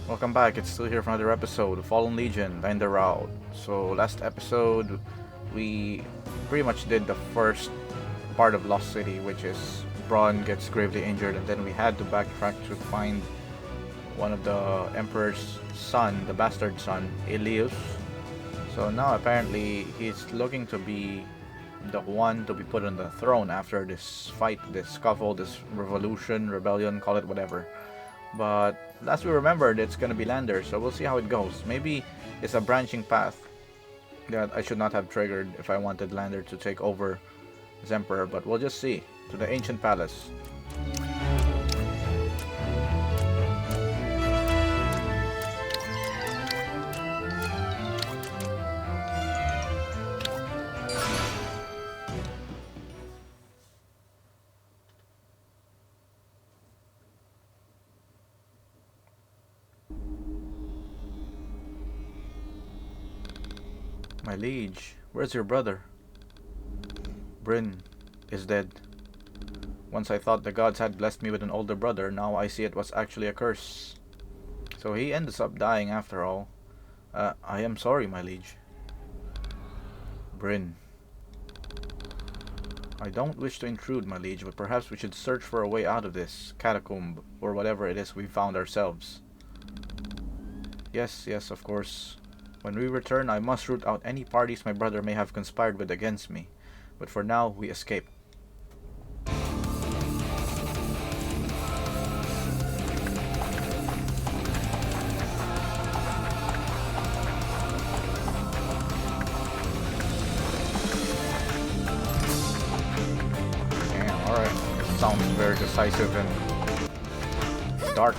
Welcome back, it's still here for another episode of Fallen Legion, Laendur. So last episode, we pretty much did the first part of Lost City, which is Braun gets gravely injured, and then we had to backtrack to find one of the Emperor's son, the bastard son, Elius. So now apparently he's looking to be the one to be put on the throne after this fight, this scuffle, this revolution, rebellion, call it whatever. But last we remembered, it's gonna be Laendur, so we'll see how it goes. Maybe it's a branching path that I should not have triggered if I wanted Laendur to take over as Emperor, but we'll just see. To the ancient palace. My liege, where's your brother? Bryn is dead. Once I thought the gods had blessed me with an older brother, now I see it was actually a curse. So he ends up dying after all. I am sorry, my liege. Bryn. I don't wish to intrude, my liege, but perhaps we should search for a way out of this catacomb, or whatever it is we found ourselves. Yes, of course. When we return, I must root out any parties my brother may have conspired with against me. But for now, we escape. Damn, alright. It sounds very decisive and dark.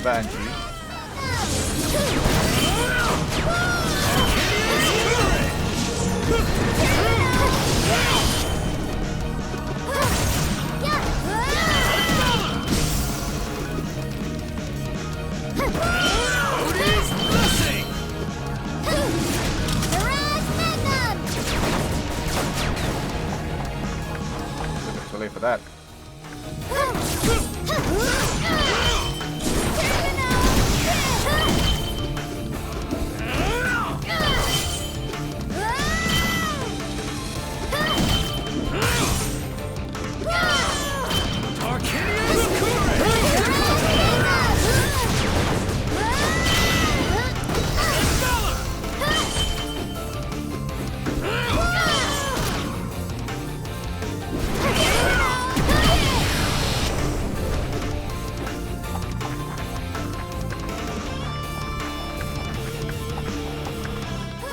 Banshee. Too late for that.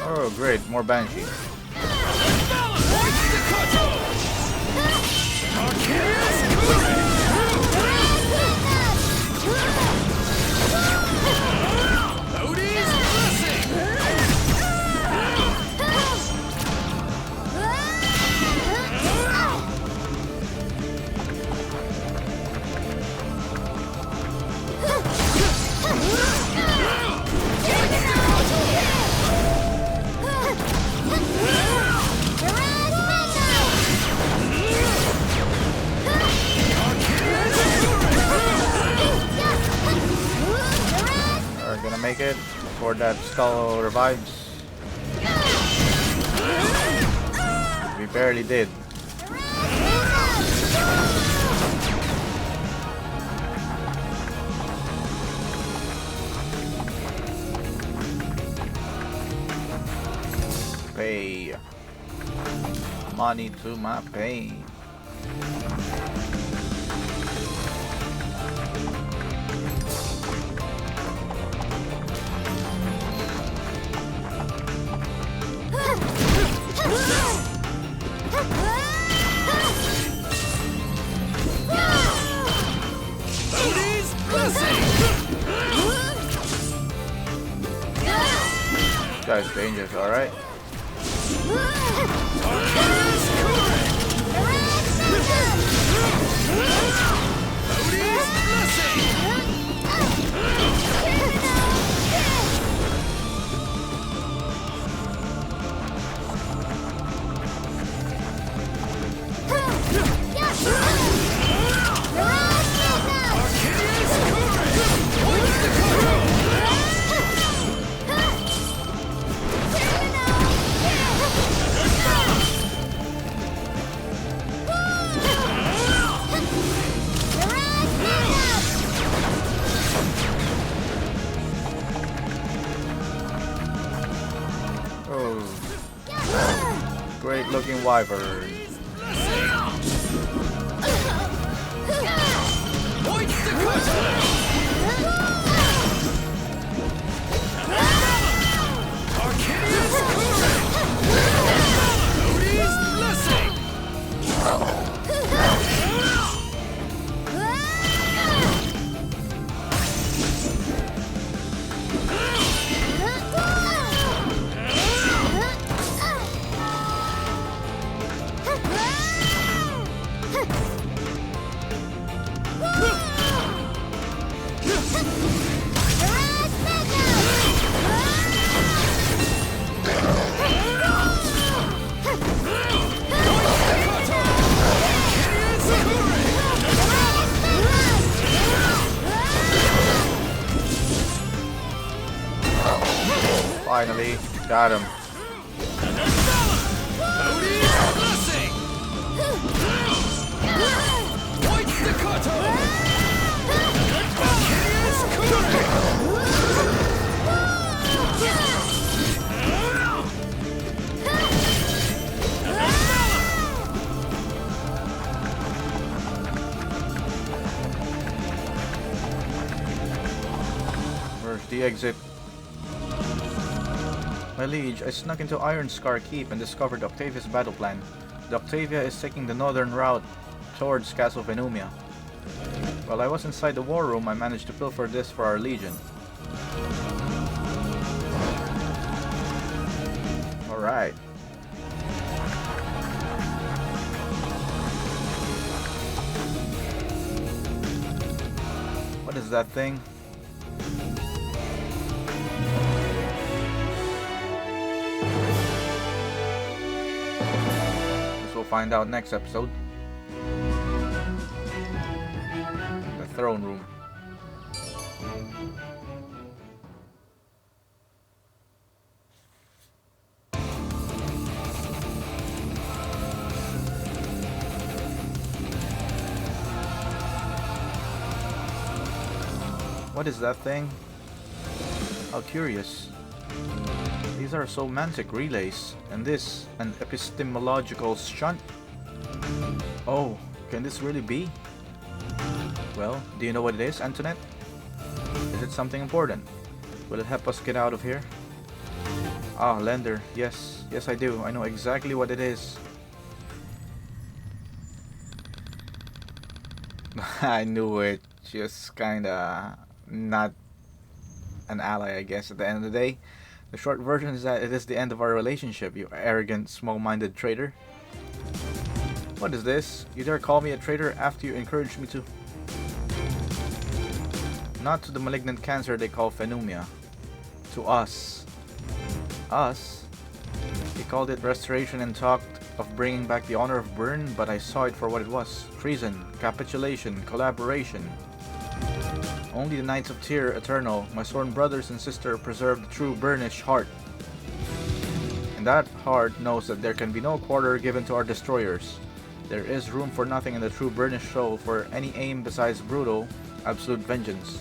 Oh great, more Banshee. Make it before that skull revives. We barely did. Pay money to my pain. guy's dangerous, alright? Great looking wyvern. Finally, got him. Where's the exit? My liege, I snuck into Iron Scar Keep and discovered Octavia's battle plan. The Octavia is taking the northern route towards Castle Venumia. While I was inside the war room, I managed to pilfer this for our legion. Alright. What is that thing? Find out next episode. The throne room. What is that thing? How curious. These are semantic relays, and this an epistemological shunt? Oh, can this really be? Well, do you know what it is, Antoinette? Is it something important? Will it help us get out of here? Ah, Laendur, yes, I do. I know exactly what it is. I knew it. Just kinda not an ally, I guess, at the end of the day. The short version is that it is the end of our relationship, you arrogant, small-minded traitor. What is this? You dare call me a traitor after you encouraged me to? Not to the malignant cancer they call Venumia. To us. Us? He called it restoration and talked of bringing back the honor of Byrne, but I saw it for what it was. Treason, capitulation, collaboration. Only the Knights of Tyr, eternal, my sworn brothers and sister, preserve the true Byrnish heart. And that heart knows that there can be no quarter given to our destroyers. There is room for nothing in the true Byrnish soul for any aim besides brutal, absolute vengeance.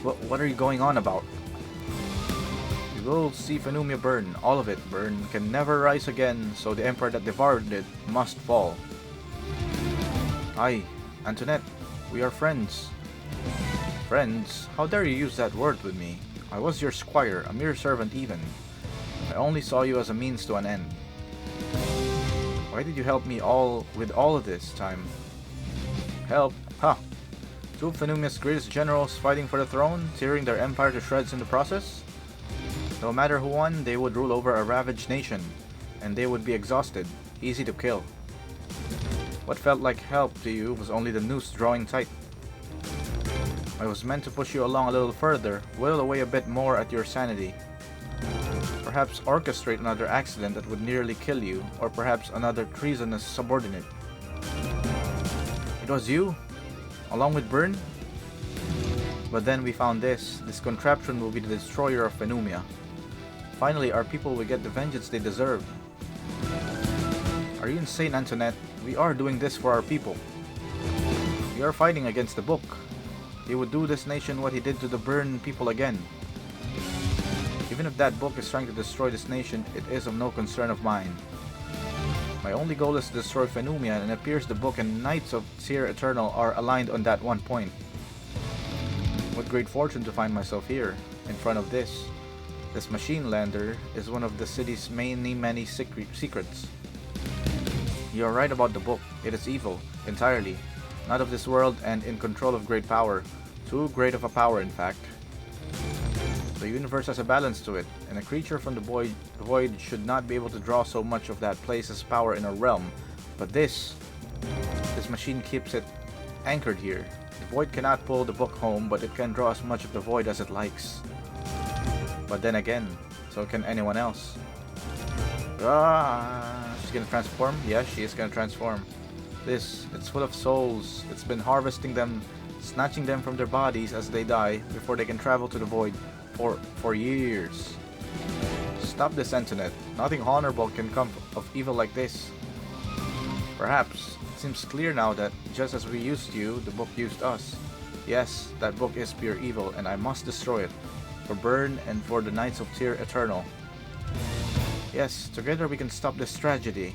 What are you going on about? You will see Venumia burn, all of it. Burn can never rise again, so the emperor that devoured it must fall. Aye, Antoinette, we are friends. Friends? How dare you use that word with me? I was your squire, a mere servant even. I only saw you as a means to an end. Why did you help me with all of this time? Help? Huh. Two of Venumia's greatest generals fighting for the throne, tearing their empire to shreds in the process? No matter who won, they would rule over a ravaged nation, and they would be exhausted, easy to kill. What felt like help to you was only the noose drawing tight. I was meant to push you along a little further, whittle away a bit more at your sanity. Perhaps orchestrate another accident that would nearly kill you, or perhaps another treasonous subordinate. It was you, along with Byrne? But then we found this contraption will be the destroyer of Phenumia. Finally, our people will get the vengeance they deserve. Are you insane, Antoinette? We are doing this for our people. We are fighting against the book. He would do this nation what he did to the Byrne people again. Even if that book is trying to destroy this nation, it is of no concern of mine. My only goal is to destroy Phenumia, and it appears the book and Knights of Tyr Eternal are aligned on that one point. What great fortune to find myself here, in front of this. This machine lander is one of the city's many secrets. You are right about the book. It is evil, entirely. Not of this world and in control of great power. Too great of a power, in fact. The universe has a balance to it, and a creature from the void should not be able to draw so much of that place's power in a realm. But this machine keeps it anchored here. The void cannot pull the book home, but it can draw as much of the void as it likes. But then again, so can anyone else. She's gonna transform? Yes, she is gonna transform. It's full of souls. It's been harvesting them, snatching them from their bodies as they die, before they can travel to the void for years. Stop this, Antoinette. Nothing honorable can come of evil like this. Perhaps, it seems clear now that just as we used you, the book used us. Yes, that book is pure evil, and I must destroy it. For Byrne and for the Knights of Tyr Eternal. Yes, together we can stop this tragedy.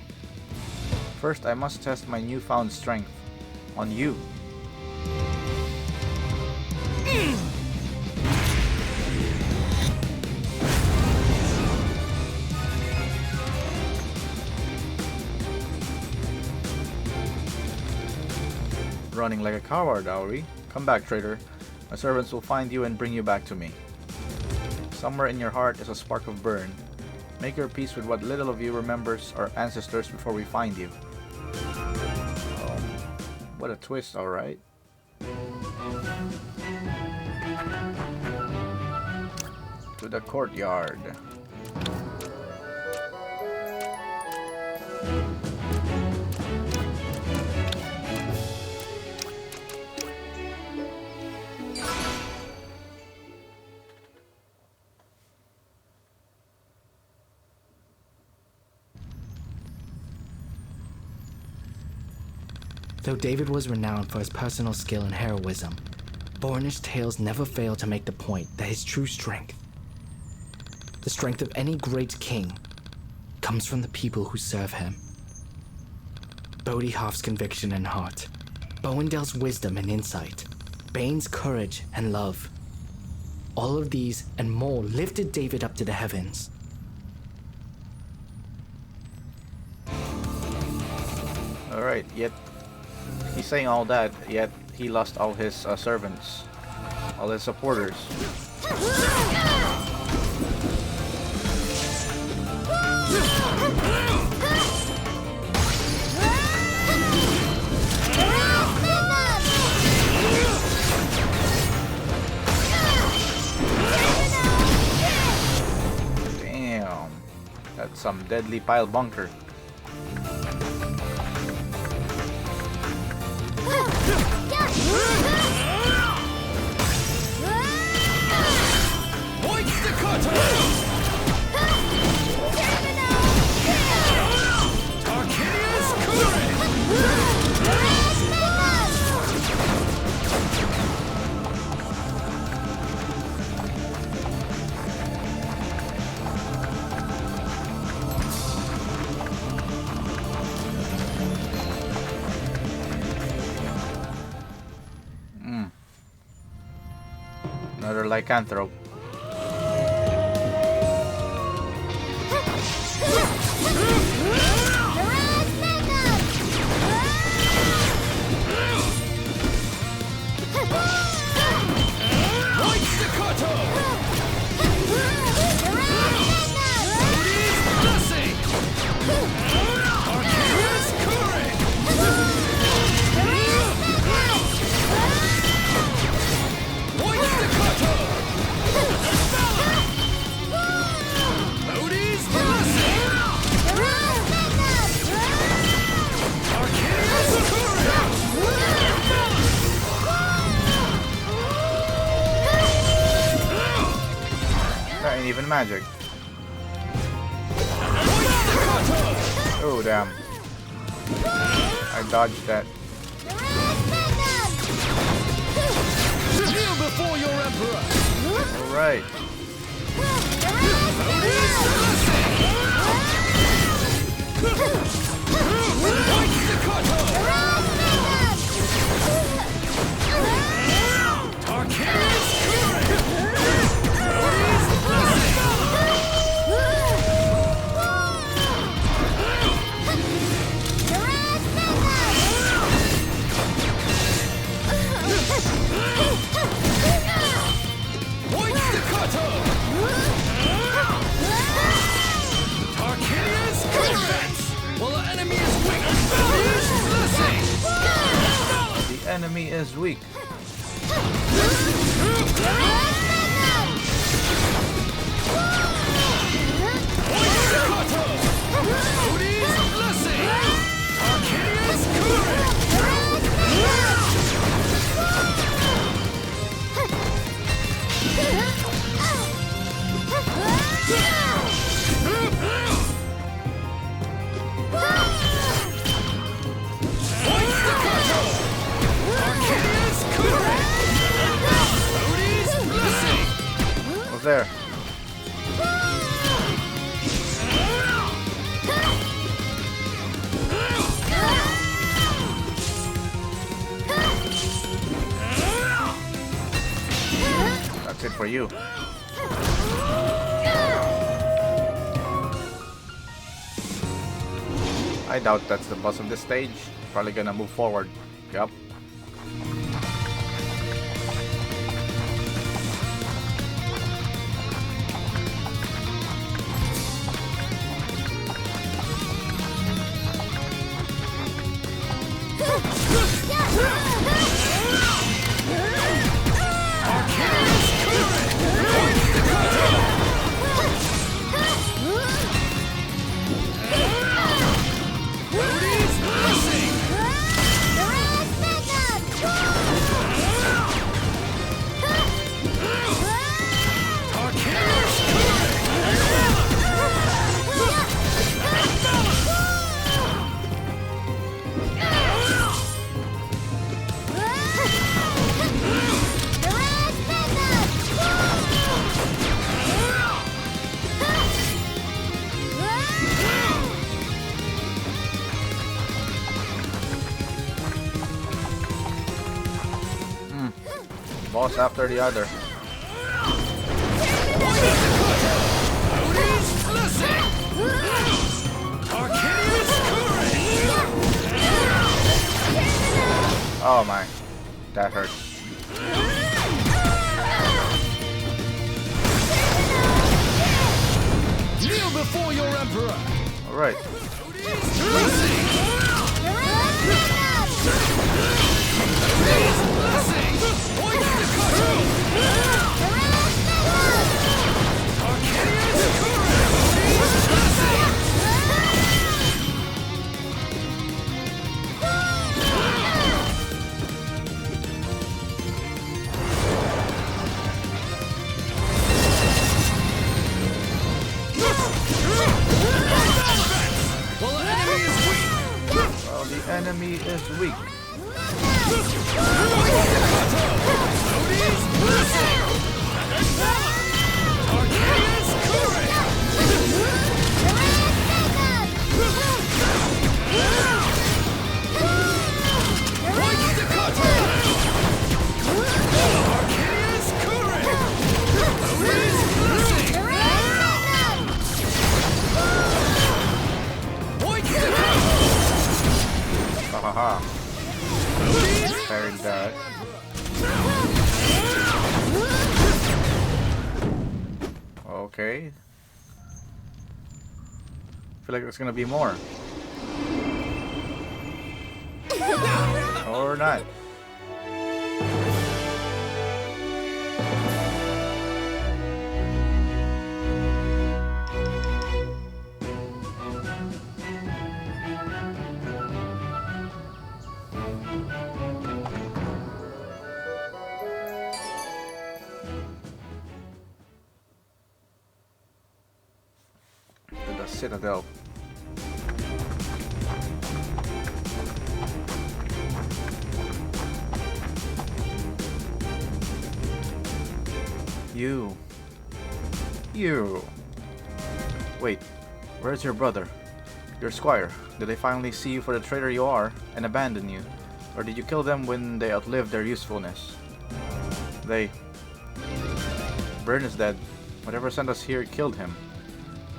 First, I must test my newfound strength. On you. Running like a coward, are we? Come back, traitor. My servants will find you and bring you back to me. Somewhere in your heart is a spark of Byrne. Make your peace with what little of you remembers our ancestors before we find you. What a twist, alright. To the courtyard. Though David was renowned for his personal skill and heroism, Bornish tales never fail to make the point that his true strength, the strength of any great king, comes from the people who serve him. Bodhihoff's conviction and heart, Bowendel's wisdom and insight, Bane's courage and love. All of these and more lifted David up to the heavens. Alright, yet he's saying all that, yet he lost all his servants, all his supporters. Damn, that's some deadly pile bunker. Another lycanthrope. magic. Oh, damn. I dodged that. Kneel before your emperor. Alright. The enemy is weak. What's there? That's it for you. I doubt that's the boss of this stage. Probably gonna move forward. Yup. Boss after the other. Oh my, that hurts. Kneel before your emperor. All right. Well, the enemy is weak. Haha. Parried that. Okay. Feel like there's gonna be more. Or not. Citadel. You. Wait, where's your brother? Your squire. Did they finally see you for the traitor you are and abandon you? Or did you kill them when they outlived their usefulness? Byrne is dead. Whatever sent us here killed him.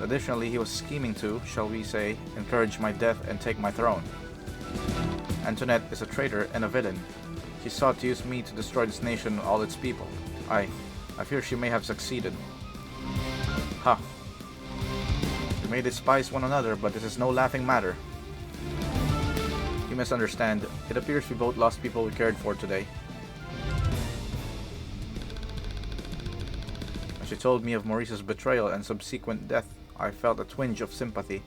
Additionally, he was scheming to, shall we say, encourage my death and take my throne. Antoinette is a traitor and a villain. She sought to use me to destroy this nation and all its people. I fear she may have succeeded. Ha! We may despise one another, but this is no laughing matter. You misunderstand. It appears we both lost people we cared for today. As she told me of Maurice's betrayal and subsequent death, I felt a twinge of sympathy.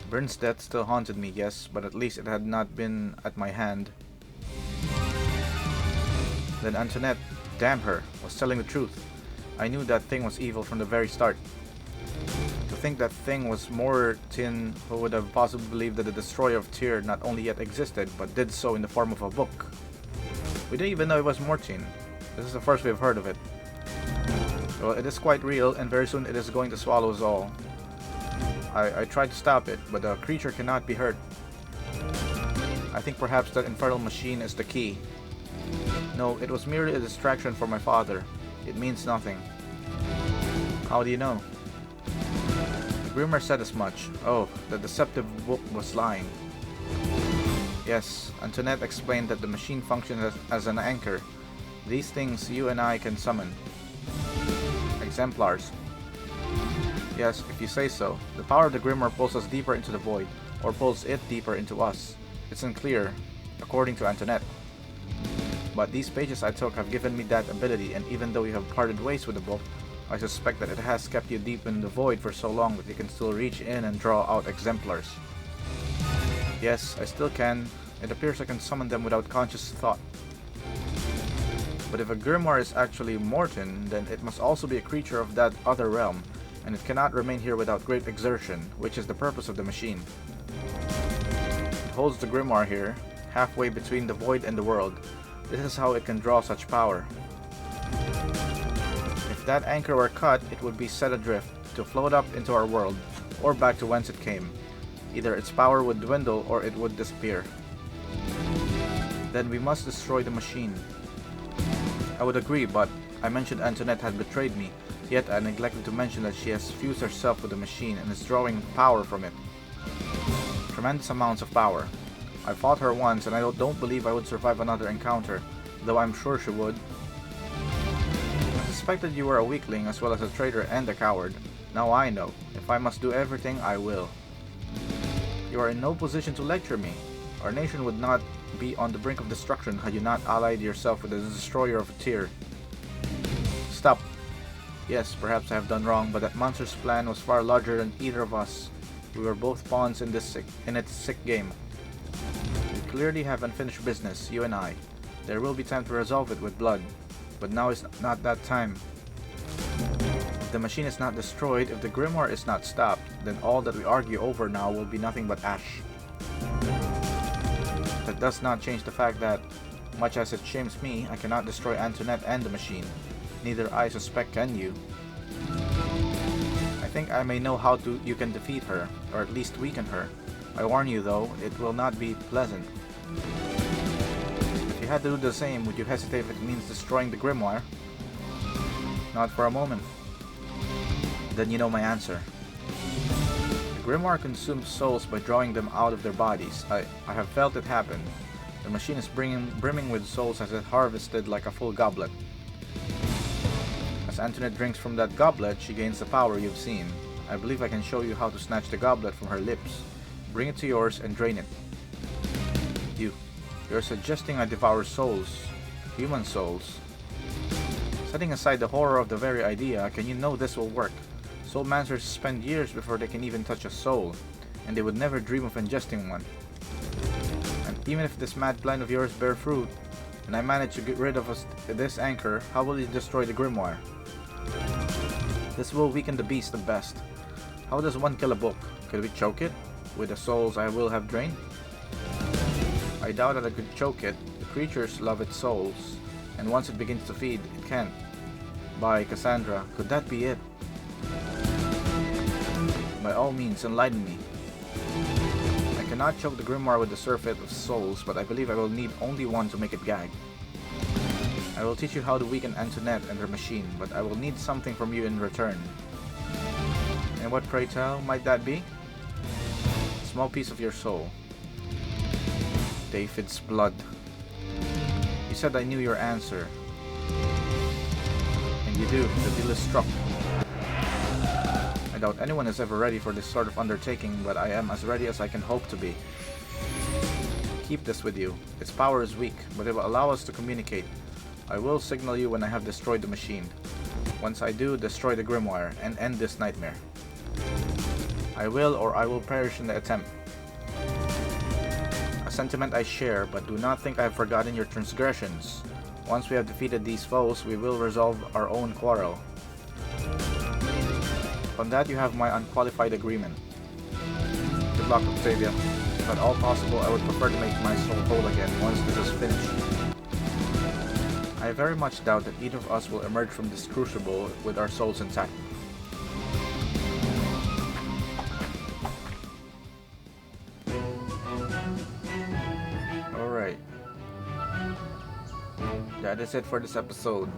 Byrne's death still haunted me, yes, but at least it had not been at my hand. Then Antoinette, damn her, was telling the truth. I knew that thing was evil from the very start. To think that thing was Mortin, who would have possibly believed that the destroyer of Tyr not only yet existed, but did so in the form of a book. We didn't even know it was Mortin. This is the first we've heard of it. Well, it is quite real, and very soon it is going to swallow us all. I tried to stop it, but the creature cannot be hurt. I think perhaps that infernal machine is the key. No, it was merely a distraction for my father. It means nothing. How do you know? The Grimoire said as much. Oh, the deceptive book was lying. Yes, Antoinette explained that the machine functions as an anchor. These things you and I can summon. Exemplars. Yes, if you say so. The power of the Grimoire pulls us deeper into the void, or pulls it deeper into us. It's unclear, according to Antoinette. But these pages I took have given me that ability, and even though you have parted ways with the book, I suspect that it has kept you deep in the void for so long that you can still reach in and draw out exemplars. Yes, I still can. It appears I can summon them without conscious thought. But if a Grimoire is actually Mortin, then it must also be a creature of that other realm, and it cannot remain here without great exertion, which is the purpose of the machine. It holds the Grimoire here, halfway between the void and the world. This is how it can draw such power. If that anchor were cut, it would be set adrift, to float up into our world, or back to whence it came. Either its power would dwindle, or it would disappear. Then we must destroy the machine. I would agree, but I mentioned Antoinette had betrayed me, yet I neglected to mention that she has fused herself with the machine and is drawing power from it. Tremendous amounts of power. I fought her once, and I don't believe I would survive another encounter, though I'm sure she would. I suspected you were a weakling as well as a traitor and a coward. Now I know. If I must do everything, I will. You are in no position to lecture me. Our nation would not be on the brink of destruction had you not allied yourself with the destroyer of Tyr. Stop. Yes, perhaps I have done wrong, but that monster's plan was far larger than either of us. We were both pawns in its sick game. We clearly have unfinished business, you and I. There will be time to resolve it with blood, but now is not that time. If the machine is not destroyed, if the Grimoire is not stopped, then all that we argue over now will be nothing but ash. That does not change the fact that, much as it shames me, I cannot destroy Antoinette and the machine. Neither I suspect can you. I think I may know how you can defeat her, or at least weaken her. I warn you though, it will not be pleasant. If you had to do the same, would you hesitate if it means destroying the Grimoire? Not for a moment. Then you know my answer. The Grimoire consumes souls by drawing them out of their bodies. I have felt it happen. The machine is brimming with souls as it harvested like a full goblet. As Antoinette drinks from that goblet, she gains the power you've seen. I believe I can show you how to snatch the goblet from her lips. Bring it to yours and drain it. You're suggesting I devour souls. Human souls. Setting aside the horror of the very idea, can you know this will work? Soul Mancers spend years before they can even touch a soul, and they would never dream of ingesting one. And even if this mad plan of yours bear fruit, and I manage to get rid of this anchor, how will you destroy the Grimoire? This will weaken the beast the best. How does one kill a book? Could we choke it? With the souls I will have drained? I doubt that I could choke it. The creatures love its souls, and once it begins to feed, it can't. By Cassandra, could that be it? By all means, enlighten me. I cannot choke the grimoire with the surfeit of souls, but I believe I will need only one to make it gag. I will teach you how to weaken Antoinette and her machine, but I will need something from you in return. And what, pray tell, might that be? A small piece of your soul. David's blood. You said I knew your answer. And you do. The deal is struck. I doubt anyone is ever ready for this sort of undertaking, but I am as ready as I can hope to be. Keep this with you. Its power is weak, but it will allow us to communicate. I will signal you when I have destroyed the machine. Once I do, destroy the grimoire and end this nightmare. I will, or I will perish in the attempt. A sentiment I share, but do not think I have forgotten your transgressions. Once we have defeated these foes, we will resolve our own quarrel. On that you have my unqualified agreement. Good luck, Octavia. If at all possible, I would prefer to make my soul whole again once this is finished. I very much doubt that either of us will emerge from this crucible with our souls intact. Alright. That is it for this episode.